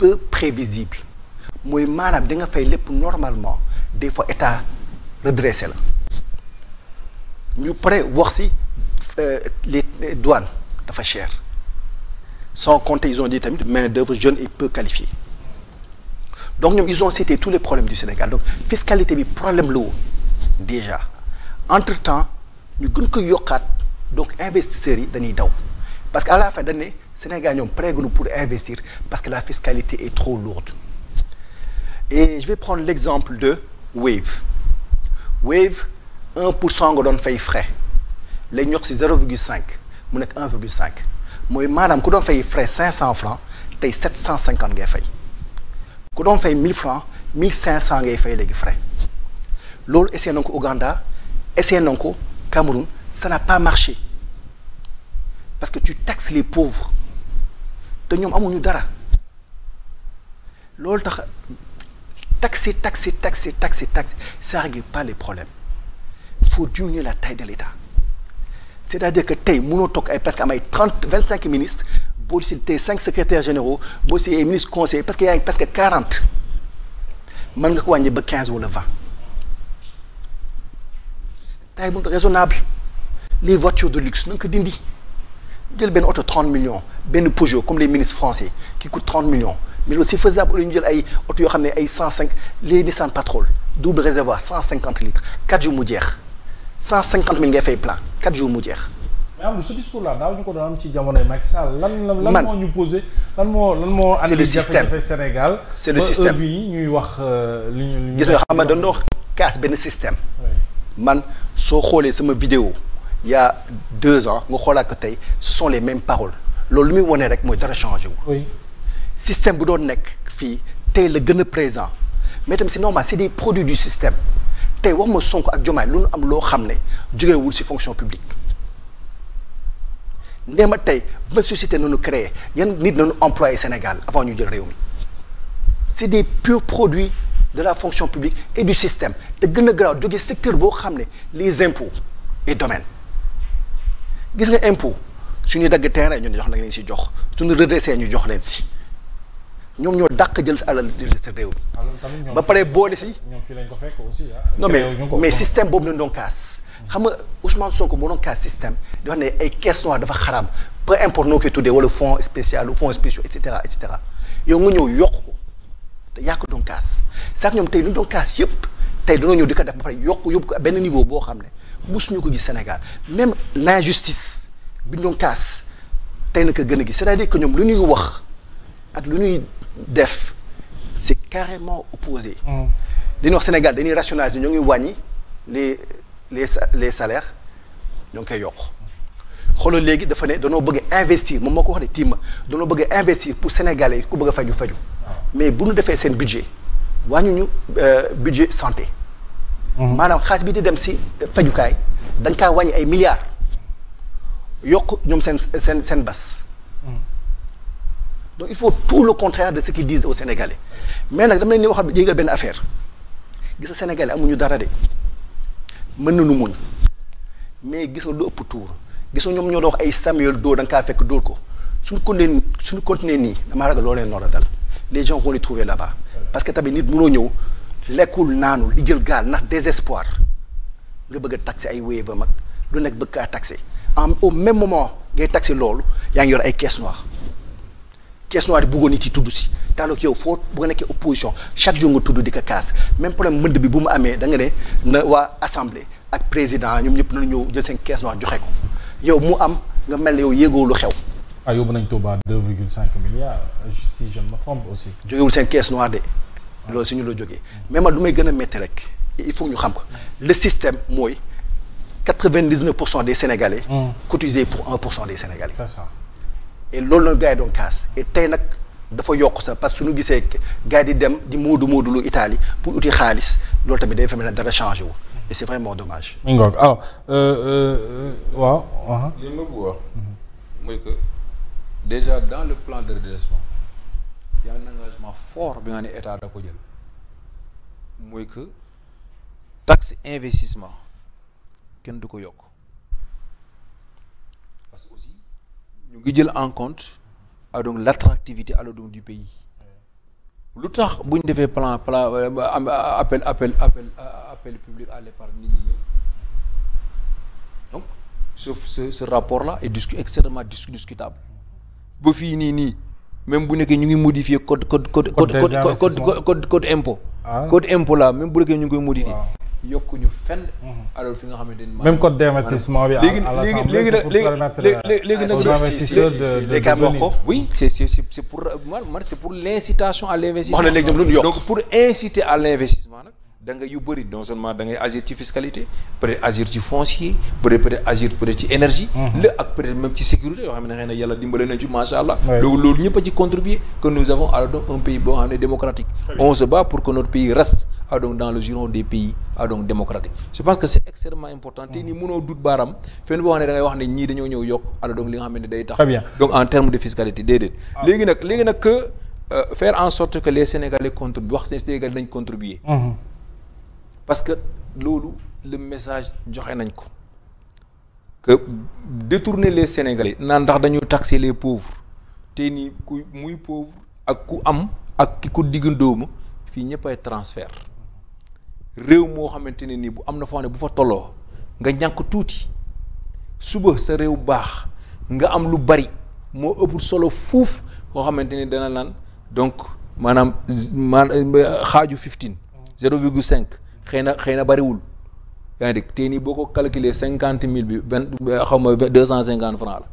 peu prévisible mooy maanaam da nga fay lépp normalement des fois état redressé la ñu pare wax si les douanes dafa cher sans compter ils ont dit tamit main d'œuvre jeune et peu qualifiée donc ñoom ils ont cité tous les problèmes du Sénégal donc fiscalité bi problème la woon déjà entre-temps ñu gën ko yokkaat donc investisseurs yi dañuy daw parce que à la fin dañ ne Sénégal ñoom préguñu pour investir parce que la fiscalité est trop lourde et je vais prendre l'exemple de Wave 1% nga doon fay frais léegi ñu wax ci 0,5 mu nekk 1,5 mooy maanaam ku doon fay frais 500 francs tey 750 ngay fay ku doon fay 1000 francs 1500 ngay fay léegi frais loolu essayé nañ ko Ouganda essayé nañ ko Cameroun ça n'a pas marché parce que tu taxes les pauvres te ñoom amuñu dara loolu tax taxer ça règle pas les problèmes il faut diminuer la taille de l'État c'est-à-dire que tey mënoo toog ay presque am ay 25 ministres boo si tey 5 secrétaires généraux boo si ay ministres conseillers parce que yaa ngi presque 40 mën nga ko wàññi ba 15 wala 20 taille bu raisonnable les voitures de luxe na nga ko dindi jël benn oto 30 millions benn Peugeot comme les ministres français qui coûte 30 millions mais loolu c'est faisable ñu jël ay oto yoo xam ne ay 105 les Nissan Patrol double réservoir 150 litres 4 jours mu jeex 150 000 ngay fay plein 4 jours mu jeex. mais am ce discours là daaw ñu ko doon am ci jamonoy Macky Sall lan moo ñu posé lan moo c'est le système jafe-jafe Sénégal c'est le système bi ñuy wax li ñu gis nga xam nga dañoo kaas benn système man soo xoolee sama vidéo il y a 2 ans nga xoolaat ko tey ce sont les mêmes paroles loolu lu muy wone rek mooy dara changé wu. oui système bu doon nekk fii tey la gën a présent mais tamit c'est normal c'est des produits du système tey wax ma Sonko ak Diomaye lu nu am loo xam ne jógewul ci fonction publique nee ma tey ba société nañu créé yan nit nañu employé Sénégal avant ñu jël réew mi c'est des purs produits de la fonction publique et du système te gën a garaaw jóge secteur boo xam ne les impôts et domaines gis nga impôt suñuy dagg terrain ñun jox la leen ci jox suñu redressé ñu jox leen ci ñoom ñoo dàq jël sa alal sa réew mi ba pare boole ci ñoom fii lañ ko fekk aussi non mais système boobu lañ doon kaas xam nga Ousmane Sonko moo doon kaas système di wax ne ay caisse noire dafa xaraam peu importe noo koy tuddee wala fonds spécial ou fonds spéciaux et cetera yow nga ñëw yokk ko te yaa ko doon kaas sax ñoom tey lu ñu doon kaas yëpp tey dañoo ñëw di ko def ba pare yóbbu ko benn niveau boo xam ne musuñu ko gis Sénégal même l'injustice bi ñu doon kaas tey na ko gën a gis c'est-à-dire que ñoom lu ñuy wax ak lu ñuy def c'est carrément opposé dañuy wax Sénégal dañuy rationaliser ñoo ngi wàññi les salaires ñoo ngi koy yokk xoolal léegi dafa ne danoo bëgg a investir moom moo ko wax de tiima danoo bëgg a investir pour Sénégalais yi ku bëgg a faju mais bu ñu defee seen budget wàññuñu budget santé maanaam xaalis bi di dem si fajukaay dañ kaa wàññi ay milliards yokk ñoom seen bas donc il faut tout le contraire de ce qu'ils disent aux Sénégalais mais nag dama leen di waxal yéegal benn affaire gis nga Sénégalais amuñu dara de mën nañu muñ mais gis nga lu ëpp tuur gis nga ñoom ñoo doon wax ay Samuel dóor da nga kaa fekk dóor ko suñu continuer nii damaa ragal loo leen noor a dal les gens vont les trouver là-bas parce que tamit nit mënoo ñëw lekkul naanu li jël gaal ndax désespoir nga bëgg a taxer ay Wave mag lu nekk bëgg kaa taxer au même moment ngay taxer loolu yaa ngi yor ay caisse noire yi bëggoon nit yi tudd si taaloog yow foo bu nga nekkee opposition chaque jour nga tudd di ko kaas même problème mënd bi bu mu amee da nga ne na waa assemblée ak président ñoom ñëpp nañu ñëw jël seen caisse noire joxe ko yow mu am nga mel ne yow yéegoo lu xew. yóbbu nañ Touba 2,5 milliards si je ne me trompe aussi. jógewul seen caisse noire de. loolu si ñu la jógee mais man lu may gën a métti rek il faut ñu xam ko le système mooy 99% des Sénégalais. cotisé pour 1% des Sénégalais. C'est ça. et loolu la gars yi doon kaas et tey nag dafa yokk sax parce que suñu gisee gars yi di dem di moodu lu Italie pour uti xaalis loolu tamit day fekk ne dara changé wu et c'est vraiment dommage. mi ngoog alors waaw. li ma bëgg wax mooy que déjà dans le plan de redressement y a un engagement fort bi nga ne état da ko jël mooy que taxe investissement kenn du ko yokk parce que aussi ñu ngi jël en compte donc l'attractivité alors donc du pays lu tax bu ñu defee plan appel public à l'épargne nit ñi ñëw donc ce rapport là est extrêmement discutable ba fii nii même bu nekkee ñu ngi modifier code impôt. code impôt là même bu nekkee ñu ngi koy modifier. yokkuñu fenn. alors fi nga xamante ni. même code d'investissement bi. à l'Assemblée c'est pour permettre les cas wax ko. oui c'est pour man c'est pour l'incitation à l'investissement. wax na léegi ñoom lu ñu yokk donc pour inciter à l'investissement nag da nga yu bëri non seulement da ngay agir ci fiscalité peut-être agir ci foncier peut-être agir peut-être ci énergie. la ak peut-être même ci sécurité yoo xam ne xëy na yàlla dimbale nañ ci macha allah. loolu ñëpp a ci contribuer que nous avons alors donc un pays boo xam ne démocratique. on se bat pour que notre pays reste donc dans le giron des pays donc démocratiques. je pense que c'est extrêmement important te ni mënoo dut baaram fenn boo xam ne da ngay wax ne ñii dañoo ñëw yokk donc li nga xam ne day tax. donc en termes de fiscalité déedéet. léegi nag que faire en sorte que les Sénégalais contribuent wax Sénégalais nañ contribuer. parce que loolu le message joxe nañ ko que détourner les Sénégalais naan ndax dañu taxer les pauvres te ni ku muy pauvre ak ku am ak ki ko diggandóomu fii ñëpp ay transfert réew moo xamante ne nii bu am na foo xam ne bu fa tolloo nga ñàkk tuuti suba sa réew baax nga am lu bari moo ëpp solo fuuf koo xamante ni dana naan donc maanaam xaaju 15 0,5 xëy na bariwul yaa ngi dégg te nii boo ko calculer 50,000 bi 250 francs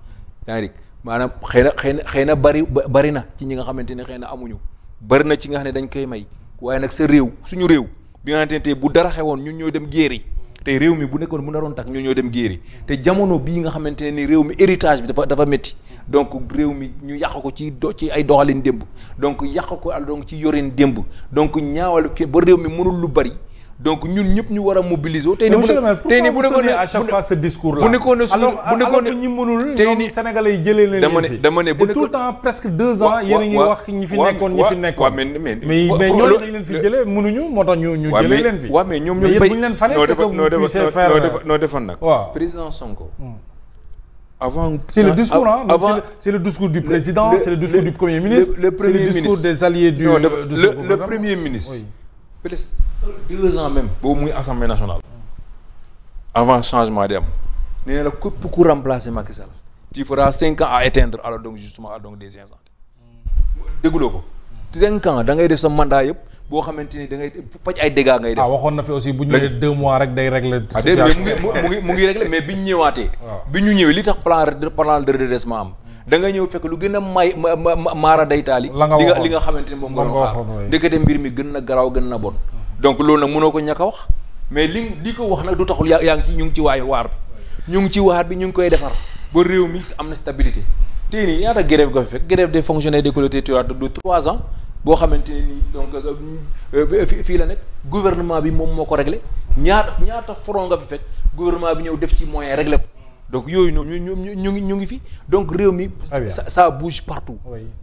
la yaa ngi dégg maanaam xëy na bari na ci ñi nga xamante ne xëy na amuñu bari na ci nga xam ne dañ koy may waaye nag sa réew suñu réew bi nga xamante ne bu dara xewoon ñun ñoo dem géeri te réew mi bu nekkoon bu naroon tax ñun ñoo dem géeri te jamono bii nga xamante ne ni réew mi héritage bi dafa métti donc réew mi ñu yàq ko ci ay doxalin démb donc yàq ko donc ci yorin démb donc ñaawal ba réew mi mënul lu bari donc ñun ñëpp ñu war a mobiliser. tey bu nekkoon ne à chaque fois ce discours là. bu nekkoon ne suñu bu nekkoon ne ñi mënul ñoom Sénégalais yi jëlee leen fi. dama ne bu tout le temps presque 2 ans yéen a ngi wax ñi fi nekkoon. mais ñooñu dañ leen fi jëlee mënuñu moo tax ñu jëlee leen fi. waaw mais ñoom ñooy bu ñu leen falee c'est que vous puissiez faire. noo defoon nag. waaw président Sonko. avant c'est le discours c'est le discours du président c'est le discours du premier ministre. c'est le discours des alliés de ce gouvernement. le premier ministre. peut-être 2 ans même boobu muy assemblée nationale avant changement di am nee na képp ku remplacer Macky Sall tu feras 5 ans à éteindre alors donc justement donc des incendies dégguloo ko 5 ans da ngay def sa mandat yëpp boo xamante ni da ngay faj ay dégâts ngay def. waxoon na fi aussi bu ñu ñëwee 2 mois rek day régler. mu ngi régler mais bi ñu ñëwaatee. bi ñu ñëwee li tax plan de redressement am. da nga ñëw fekk lu gën a maara daytaali. li nga xamante ni moom nga doon xaar ndekete mbir mi gën na garaaw gën na bon. donc loolu nag mënoo ko ñàkk a wax mais li ko wax nag du taxul yaa ngi ci ñu ngi ci waar bi ñu ngi koy defar ba réew mi am na stabilité tey nii ñaata grève nga fi fekk grève des fonctionnaires des collectivités territoriales de 3 ans boo xamante ne nii donc fii la nekk gouvernement bi moom moo ko réglé ñaata front nga fi fekk gouvernement bi ñëw def ci moyen réglé ko donc yooyu noonu ñu ngi fi donc réew mi ça bouge partout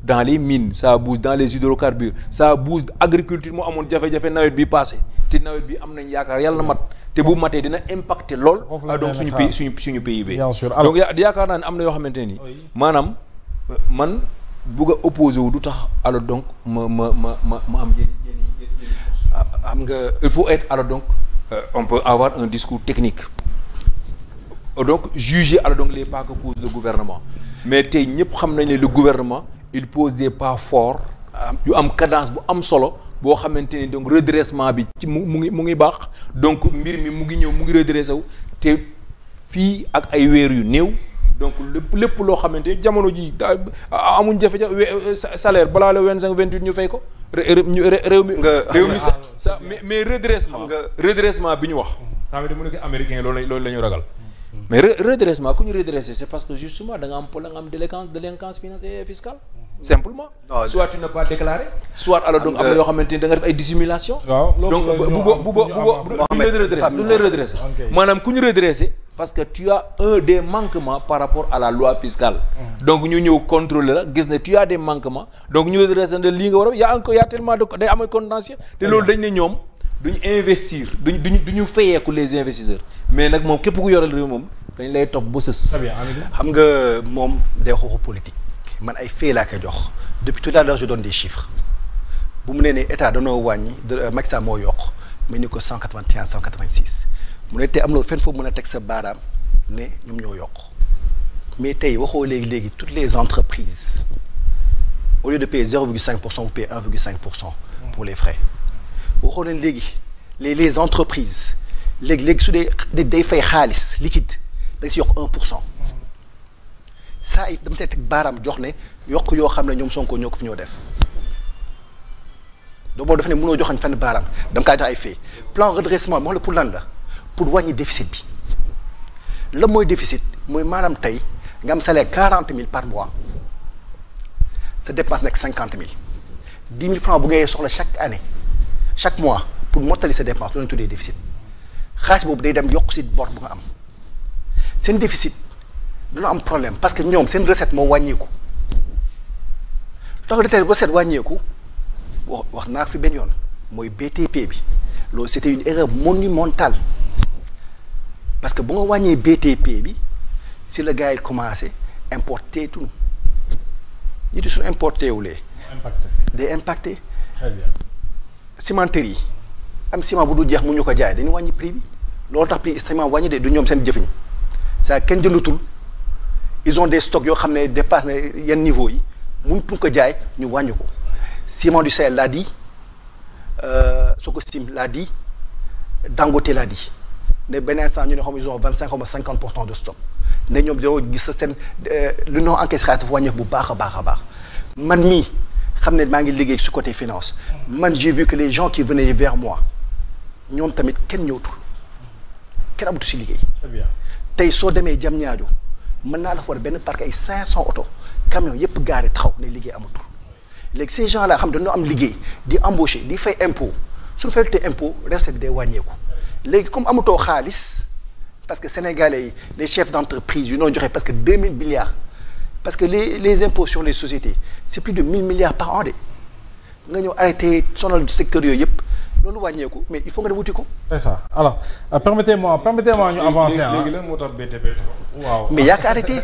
dans les mines ça bouge dans les hydrocarbures ça bouge agriculture moo amoon jafe-jafe nawet bi passé te nawet bi am nañ yaakaar yàlla na mat te bu matee dina impacter lool donc suñu PIB donc yaakaar naa ne am na yoo xamante ne nii maanaam man bugg a opposé wu du tax alors donc ma am am nga il faut être alors donc on peut avoir un discours technique donc juger alors donc les pas que pose le gouvernement mais tey ñëpp xam nañ ne le gouvernement il pose des pas forts yu am cadence bu am solo boo xamante ni donc redressement bi ci mu ngi baax donc mbir mi mu ngi ñëw mu ngi redressé wu te fii ak ay weer yu néew donc lépp loo xamante ni jamono ji amuñ jafe-jafe salaire balaa le 25-28 ñu fay ko réew mi sa mais redressement bi ñu wax xam ne mu nekk américain loolu la ñu ragal mais redressement ku ñu redresser c'est parce que justement da nga am problème nga am délinquance financière fiscale simplement soit tu n'as pas déclaré soit alors donc am na yoo xamante ni da nga def ay dissimulation donc duñ lay redresser maanaam ku ñu redresser parce que tu as des manquements par rapport à la loi fiscale donc ñu ñëw contrôler la gis ne tu as des manquements donc ñu redresser de lii nga war a y'a tellement de day am contentieux te loolu dañ ne ñoom duñu investir duñu fayeeku les investisseurs mais nag moom képp ku yoral réew moom dañ lay topp ba sës. xam nga moom day waxu politique man ay faits laa koy jox depuis tout à l'heure je donne des chiffres bu mu nee ne état danoo wàññi Macky Sall moo yokk mu ni ko 181 186 mu ne tey am na fenn foofu mën a teg sa baaraam ne ñoom ñoo yokk mais tey waxoo léegi toutes les entreprises au lieu de payer 0,5% vous payez 1,5% pour les frais waxoo leen léegi les entreprises léegi su dee day fay xaalis liquide da nga si yokk 1%. saa yi dama see teg baaraam jox ne yokk yoo xam ne ñoom Sonko ñoo ko fi ñoo def donc boobu dafa ne mënoo joxañ fenn baaraam dama kaa jox ay fait plan redressement moo la pour lan la pour wàññi déficit bi la mooy déficit mooy maanaam tey nga am salaire 40 000 par mois sa dépense nekk 50 000 10 000 francs bu ngay soxla chaque année chaque mois pour mottali sa dépense loolu la ñu tuddee déficit xaalis boobu day dem yokk si bor bu nga am seen déficit dañoo am problème parce que ñoom seen recette moo wàññeeku tax de recette wàññeeku wax naa fi benn yoon mooy BTP bi loolu c'était une erreur monumentale parce que bu nga wàññee BTP bi si la gars yi commencé importer tout nit yi suñu importé wulee day impacté très bien cimenterie yi am ciment bu du jeex mu ñu ko jaay dañu wàññi prix bi loolu tax prix ciment wàññi de du ñoom seen jëfiñ ça kenn jëndatul ils ont des stocks yoo xam ne dépassé na yenn niveau yi mënutuñ ko jaay ñu wàññi ko Ciment du Sahel l'a dit Sococim l'a dit Dangote l'a dit ne benn instant ñu ne xam ils ont 25 ou 50% de stock ne ñoom dañoo gis sa seen lu ñu encaissé xaalis dafa wàññeeku bu baax a baax a baax man mii xam ne maa ngi liggéey su côté finance man j'ai vu que les gens qui venaient vers moi ñoom tamit kenn ñëwtul kenn amatu si liggéey. Très bien. tey soo demee Diamniadio mën naa la fa war benn parc ay 500 oto camion yëpp gaare taxaw ne liggéey amatul léegi ces gens là xam dañoo am liggéey di embaucher di fay impôt suñu faytee impôt recette bi day wàññeeku léegi comme amatoo xaalis parce que sénégalais yi les chefs d'entreprise yu noo joxe parce que 2000 milliards parce que les impôts sur les sociétés c'est plus de 1000 milliards par an de nga ñëw arrêté sonal secteur yooyu yëpp loolu wàññeeku mais il faut nga dem wuti ko. c'est ça alors permettez-moi ñu avancer. léegi lan moo tax BTP. waaw mais yaa ko arrêté.